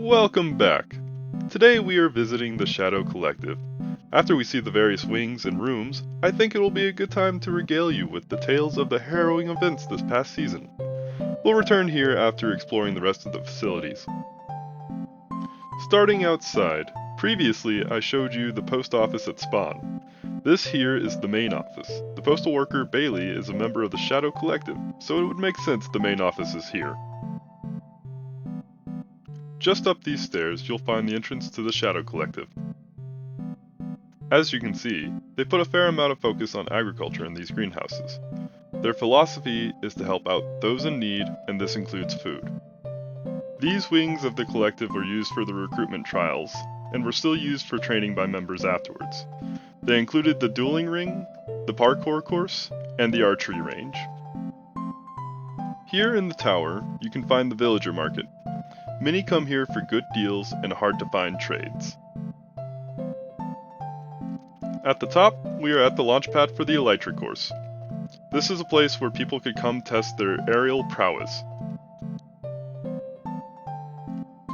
Welcome back. Today we are visiting the Shadow Collective. After we see the various wings and rooms, I think it will be a good time to regale you with the tales of the harrowing events this past season. We'll return here after exploring the rest of the facilities. Starting outside, previously I showed you the post office at Spawn. This here is the main office. The postal worker Bailey is a member of the Shadow Collective, so it would make sense the main office is here. Just up these stairs, you'll find the entrance to the Shadow Collective. As you can see, they put a fair amount of focus on agriculture in these greenhouses. Their philosophy is to help out those in need, and this includes food. These wings of the collective were used for the recruitment trials, and were still used for training by members afterwards. They included the dueling ring, the parkour course, and the archery range. Here in the tower, you can find the villager market. Many come here for good deals and hard-to-find trades. At the top, we are at the launch pad for the Elytra course. This is a place where people could come test their aerial prowess.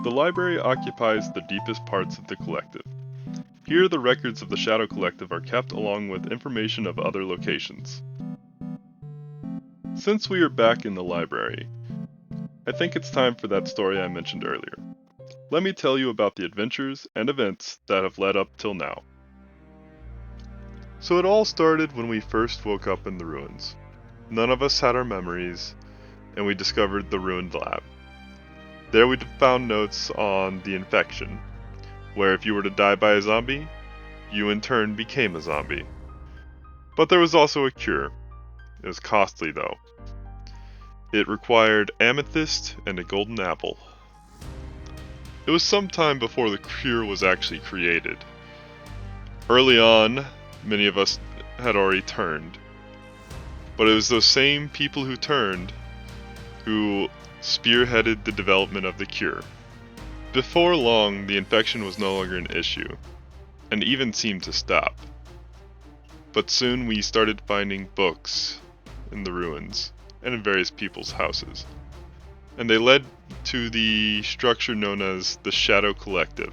The library occupies the deepest parts of the collective. Here the records of the Shadow Collective are kept along with information of other locations. Since we are back in the library, I think it's time for that story I mentioned earlier. Let me tell you about the adventures and events that have led up till now. So it all started when we first woke up in the ruins. None of us had our memories, and we discovered the ruined lab. There we found notes on the infection, where if you were to die by a zombie, you in turn became a zombie. But there was also a cure. It was costly though. It required amethyst and a golden apple. It was some time before the cure was actually created. Early on, many of us had already turned. But it was those same people who turned who spearheaded the development of the cure. Before long, the infection was no longer an issue, and even seemed to stop. But soon we started finding books in the ruins, and in various people's houses. And they led to the structure known as the Shadow Collective.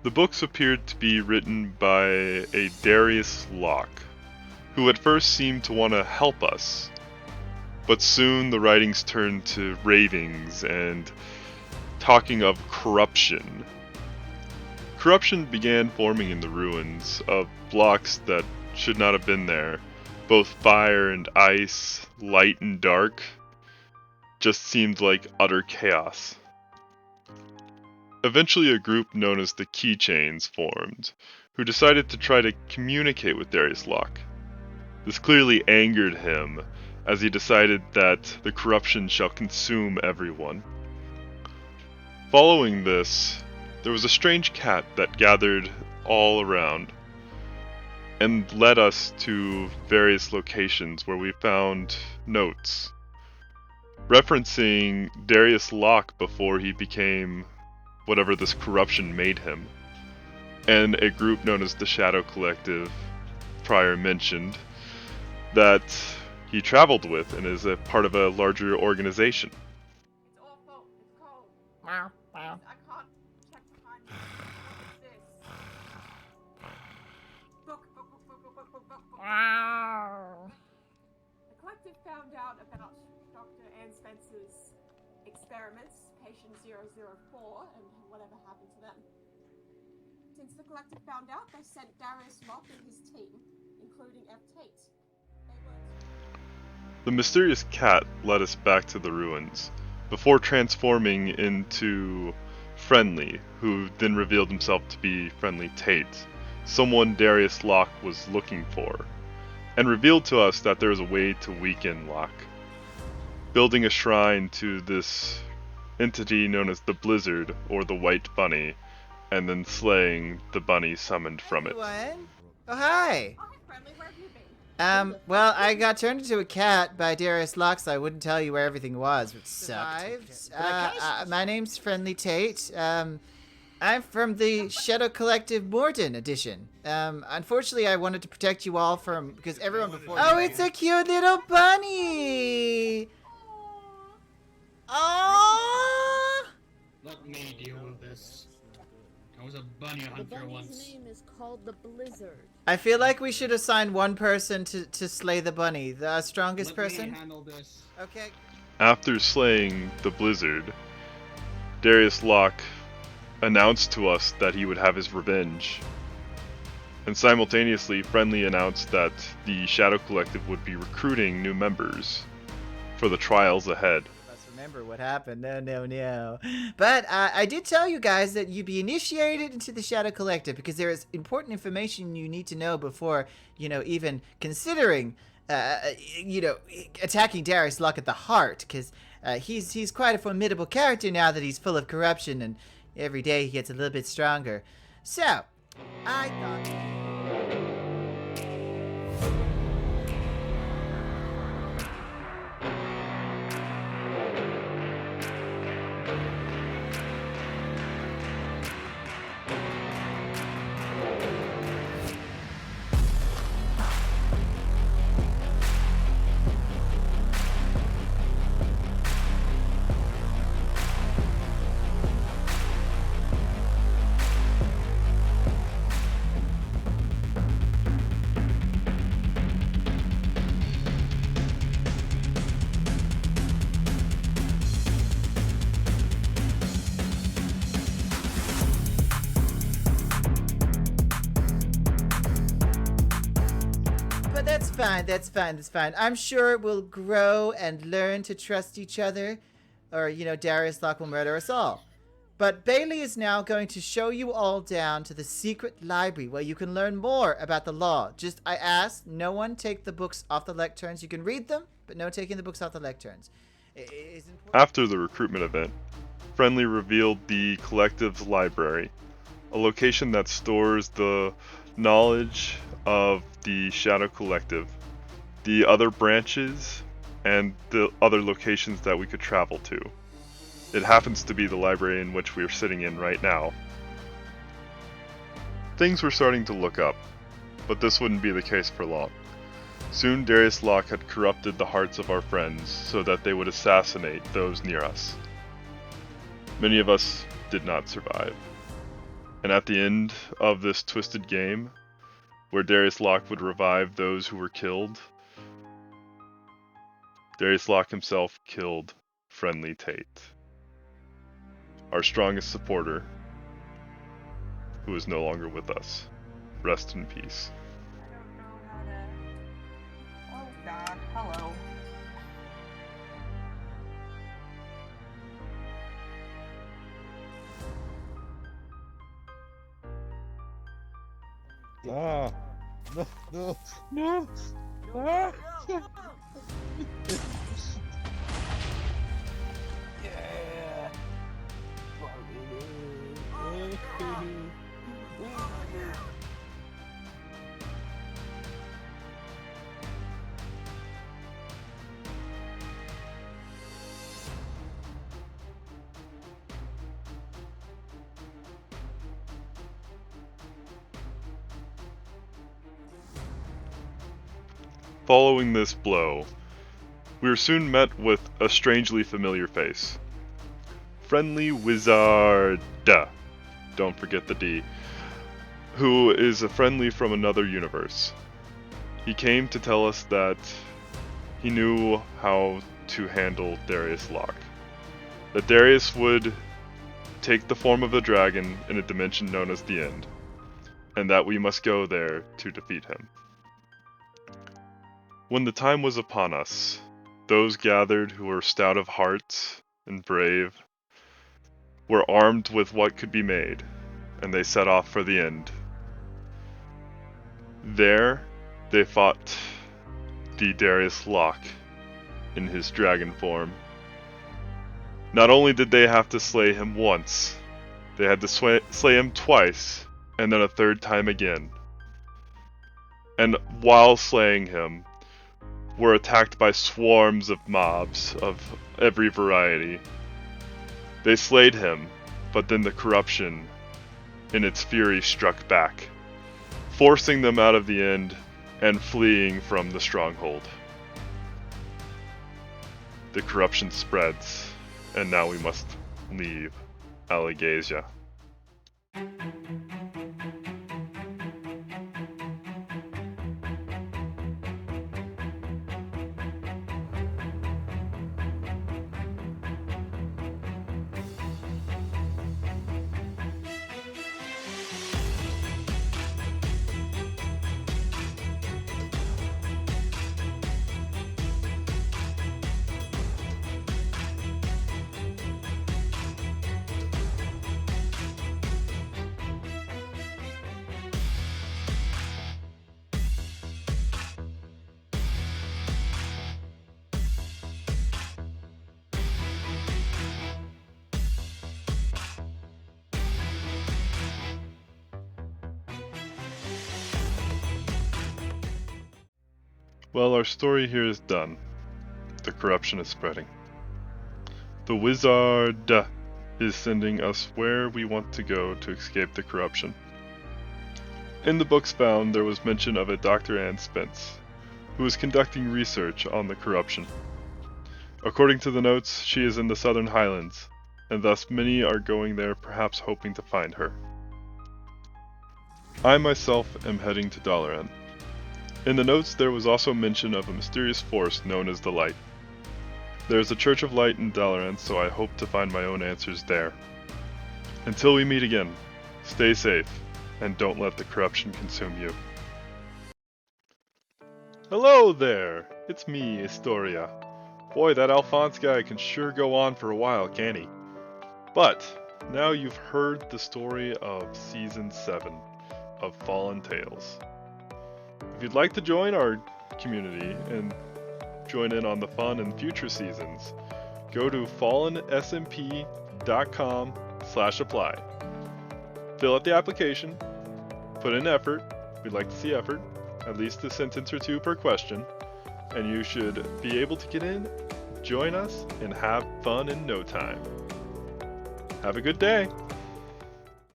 The books appeared to be written by a Darius Locke, who at first seemed to want to help us. But soon the writings turned to ravings and talking of corruption. Corruption began forming in the ruins of blocks that should not have been there. Both fire and ice, light and dark, just seemed like utter chaos. Eventually a group known as the Keychains formed, who decided to try to communicate with Darius Locke. This clearly angered him, as he decided that the corruption shall consume everyone. Following this, there was a strange cat that gathered all around, and led us to various locations where we found notes referencing Darius Locke before he became whatever this corruption made him, and a group known as the Shadow Collective, prior mentioned, that he traveled with and is a part of a larger organization. It's awful. It's cold. Meow, meow. I can't check behind me. What's this? Book. Meow. The collective found out about Dr. Ann Spencer's experiments, patient 004, and whatever happened to them. Since the collective found out, they sent Darius Locke and his team, including F. Tate. They were... The mysterious cat led us back to the ruins, before transforming into Friendly, who then revealed himself to be Friendly Tate, someone Darius Locke was looking for, and revealed to us that there is a way to weaken Locke, building a shrine to this entity known as the Blizzard, or the White Bunny, and then slaying the bunny summoned from it. Everyone? Oh, hi! Oh, hi, Friendly, where have you been? Well, I got turned into a cat by Darius Locke, so I wouldn't tell you where everything was, which sucked. My name's Friendly Tate. I'm from the Shadow Collective Morden edition. Unfortunately, I wanted to protect you all from, because everyone before Oh, it's a cute little bunny! Oh! let me deal with this. I was a bunny The hunter bunny's once. name is called the Blizzard. I feel like we should assign one person to slay the bunny. The strongest Let person? me handle this. Okay. After slaying the blizzard, Darius Locke announced to us that he would have his revenge. And simultaneously, Friendly announced that the Shadow Collective would be recruiting new members for the trials ahead. Let's remember what happened. No. But I did tell you guys that you'd be initiated into the Shadow Collective because there is important information you need to know before, even considering, attacking Darius Locke at the heart. Because he's quite a formidable character now that he's full of corruption, and every day he gets a little bit stronger. So, I thought... That's fine. I'm sure we'll grow and learn to trust each other, or, Darius Locke will murder us all. But Bailey is now going to show you all down to the secret library where you can learn more about the law. Just, I ask, no one take the books off the lecterns. You can read them, but no taking the books off the lecterns. After the recruitment event, Friendly revealed the Collective's library, a location that stores the knowledge of the Shadow Collective, the other branches, and the other locations that we could travel to. It happens to be the library in which we are sitting in right now. Things were starting to look up, but this wouldn't be the case for long. Soon Darius Locke had corrupted the hearts of our friends so that they would assassinate those near us. Many of us did not survive. And at the end of this twisted game, where Darius Locke would revive those who were killed, Darius Locke himself killed Friendly Tate, our strongest supporter, who is no longer with us. Rest in peace. I don't know how to... Oh god, hello. Ah! No! Ah! Yeah! Following this blow, we were soon met with a strangely familiar face. Friendly Wizard, don't forget the D, who is a friendly from another universe. He came to tell us that he knew how to handle Darius Locke. That Darius would take the form of a dragon in a dimension known as the End, and that we must go there to defeat him. When the time was upon us, those gathered who were stout of heart and brave were armed with what could be made, and they set off for the End. There, they fought the Darius Locke in his dragon form. Not only did they have to slay him once, they had to slay him twice, and then a third time again. And while slaying him, were attacked by swarms of mobs of every variety. They slayed him, but then the corruption, in its fury, struck back, forcing them out of the End and fleeing from the stronghold. The corruption spreads, and now we must leave Allegasia. Well, our story here is done. The corruption is spreading. The wizard is sending us where we want to go to escape the corruption. In the books found, there was mention of a Dr. Ann Spence, who is conducting research on the corruption. According to the notes, she is in the Southern Highlands, and thus many are going there perhaps hoping to find her. I myself am heading to Dalaran. In the notes there was also mention of a mysterious force known as the Light. There is a Church of Light in Dalaran, so I hope to find my own answers there. Until we meet again, stay safe, and don't let the corruption consume you. Hello there! It's me, Historia. Boy, that Alphonse guy can sure go on for a while, can't he? But, now you've heard the story of Season 7 of Fallen Tales. If you'd like to join our community and join in on the fun in future seasons, go to fallensmp.com/apply. Fill out the application, put in effort, we'd like to see effort, at least a sentence or two per question, and you should be able to get in, join us, and have fun in no time. Have a good day!